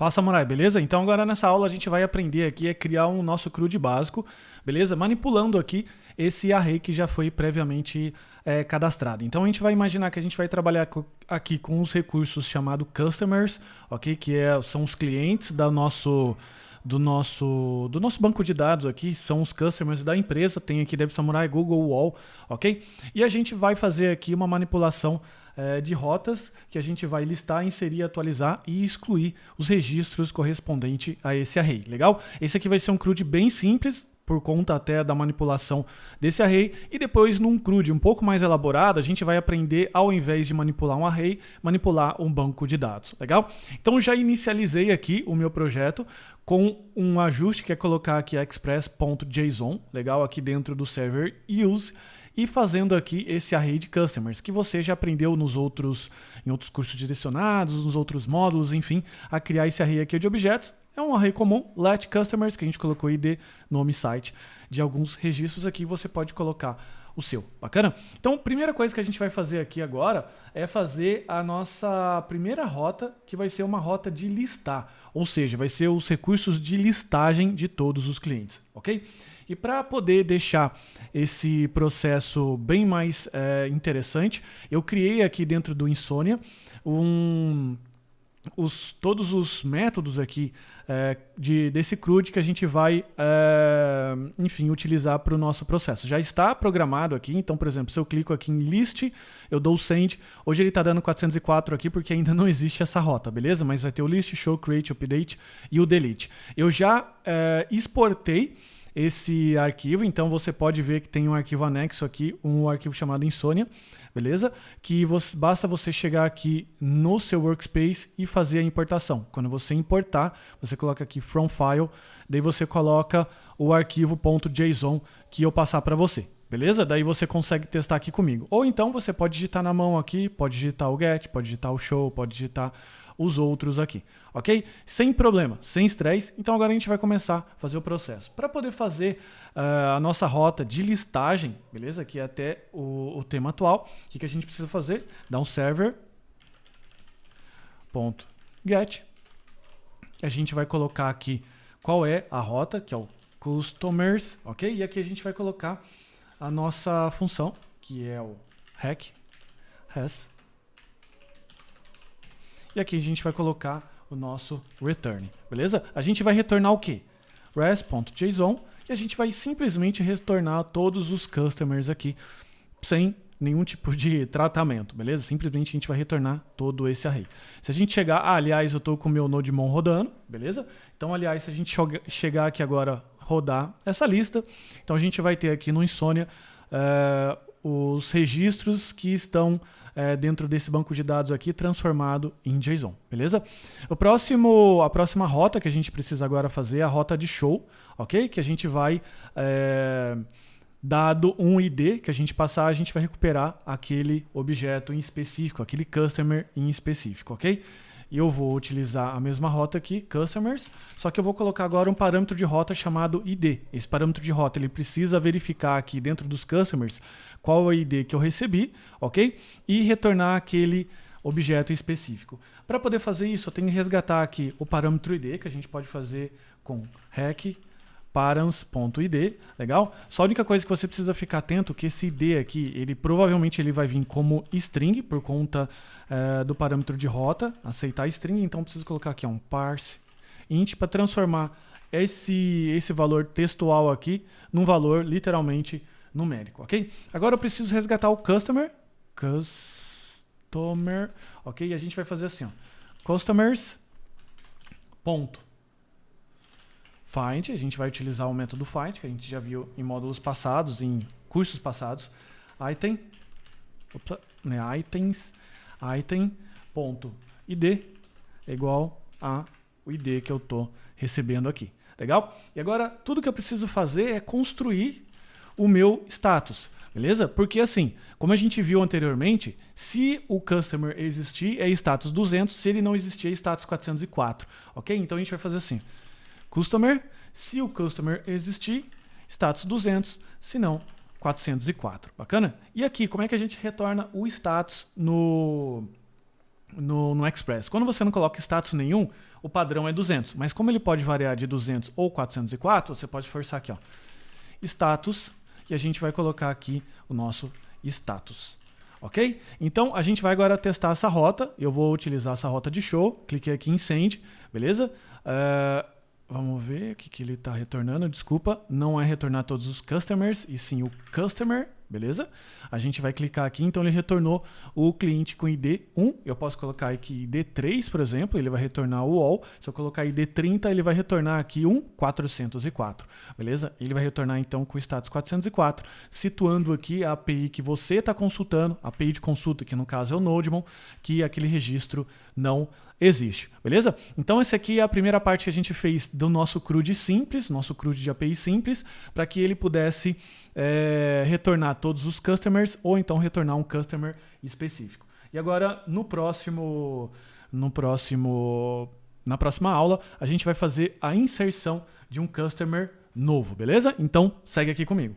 Fala, Samurai, beleza? Então agora nessa aula a gente vai aprender aqui a criar um nosso CRUD básico, beleza? Manipulando aqui esse array que já foi previamente cadastrado. Então a gente vai imaginar que a gente vai trabalhar aqui com os recursos chamados customers, ok? Que são os clientes do nosso banco de dados aqui, são os customers da empresa, tem aqui Dev Samurai, Google, Wall, ok? E a gente vai fazer aqui uma manipulação de rotas que a gente vai listar, inserir, atualizar e excluir os registros correspondentes a esse array, legal? Esse aqui vai ser um CRUD bem simples, por conta até da manipulação desse array, e depois num CRUD um pouco mais elaborado, a gente vai aprender, ao invés de manipular um array, manipular um banco de dados, legal? Então já inicializei aqui o meu projeto com um ajuste que é colocar aqui express.json, legal? Aqui dentro do server use, e fazendo aqui esse array de customers, que você já aprendeu em outros cursos direcionados, nos outros módulos, enfim, a criar esse array aqui de objetos. É um array comum, let customers, que a gente colocou ID, nome, site, de alguns registros aqui, você pode colocar o seu. Bacana? Então, primeira coisa que a gente vai fazer aqui agora é fazer a nossa primeira rota, que vai ser uma rota de listar, ou seja, vai ser os recursos de listagem de todos os clientes, ok? E para poder deixar esse processo bem mais interessante, eu criei aqui dentro do Insomnia todos os métodos aqui desse CRUD que a gente vai, enfim, utilizar para o nosso processo. Já está programado aqui, então, por exemplo, se eu clico aqui em List, eu dou o Send. Hoje ele está dando 404 aqui porque ainda não existe essa rota, beleza? Mas vai ter o List, Show, Create, Update e o Delete. Eu já exportei esse arquivo, então você pode ver que tem um arquivo anexo aqui, um arquivo chamado Insomnia, beleza? Que basta você chegar aqui no seu workspace e fazer a importação. Quando você importar, você coloca aqui From File, daí você coloca o arquivo .json que eu passar para você, beleza? Daí você consegue testar aqui comigo. Ou então você pode digitar na mão aqui, pode digitar o get, pode digitar o show, pode digitar os outros aqui, ok? Sem problema, sem estresse. Então agora a gente vai começar a fazer o processo. Para poder fazer a nossa rota de listagem, beleza? Aqui é até o tema atual. O que a gente precisa fazer? Dar um server.get. A gente vai colocar aqui qual é a rota, que é o customers, ok? E aqui a gente vai colocar a nossa função, que é o res. E aqui a gente vai colocar o nosso return, beleza? A gente vai retornar o quê? res.json, e a gente vai simplesmente retornar todos os customers aqui, sem nenhum tipo de tratamento, beleza? Simplesmente a gente vai retornar todo esse array. Se a gente chegar, aliás, eu estou com o meu NodeMon rodando, beleza? Então, aliás, se a gente chegar aqui agora, rodar essa lista, então a gente vai ter aqui no Insomnia os registros que estão dentro desse banco de dados aqui transformado em JSON, beleza? A próxima rota que a gente precisa agora fazer é a rota de show, ok? Que a gente vai, dado um ID que a gente passar, a gente vai recuperar aquele objeto em específico, aquele customer em específico, ok? E eu vou utilizar a mesma rota aqui, customers, só que eu vou colocar agora um parâmetro de rota chamado ID. Esse parâmetro de rota ele precisa verificar aqui dentro dos customers qual é o ID que eu recebi, ok? E retornar aquele objeto específico. Para poder fazer isso, eu tenho que resgatar aqui o parâmetro ID, que a gente pode fazer com rec params.id, legal? Só a única coisa que você precisa ficar atento é que esse ID aqui, ele provavelmente vai vir como string, por conta do parâmetro de rota, aceitar string, então eu preciso colocar aqui um parse int para transformar esse valor textual aqui num valor literalmente numérico, ok? Agora eu preciso resgatar o customer, ok? E a gente vai fazer assim, ó, customers, ponto. Find, a gente vai utilizar o método find, que a gente já viu em módulos passados, em cursos passados. Item.id é igual a o ID que eu estou recebendo aqui. Legal? E agora, tudo que eu preciso fazer é construir o meu status. Beleza? Porque assim, como a gente viu anteriormente, se o customer existir, é status 200, se ele não existir, é status 404. Ok? Então a gente vai fazer assim. Customer, se o customer existir, status 200, se não, 404. Bacana? E aqui, como é que a gente retorna o status no no Express. Quando você não coloca status nenhum, o padrão é 200. Mas como ele pode variar de 200 ou 404, você pode forçar aqui, ó, status, e a gente vai colocar aqui o nosso status. Ok? Então, a gente vai agora testar essa rota. Eu vou utilizar essa rota de show. Cliquei aqui em Send, beleza? Vamos ver o que ele está retornando. Desculpa, não é retornar todos os customers, e sim o customer, beleza? A gente vai clicar aqui, então ele retornou o cliente com ID 1. Eu posso colocar aqui ID 3, por exemplo, ele vai retornar o all. Se eu colocar ID 30, ele vai retornar aqui 404, beleza? Ele vai retornar então com o status 404, situando aqui a API que você está consultando, a API de consulta, que no caso é o Nodemon, que aquele registro não existe, beleza? Então essa aqui é a primeira parte que a gente fez do nosso CRUD simples, nosso CRUD de API simples, para que ele pudesse retornar todos os customers ou então retornar um customer específico. E agora na próxima aula a gente vai fazer a inserção de um customer novo, beleza? Então segue aqui comigo.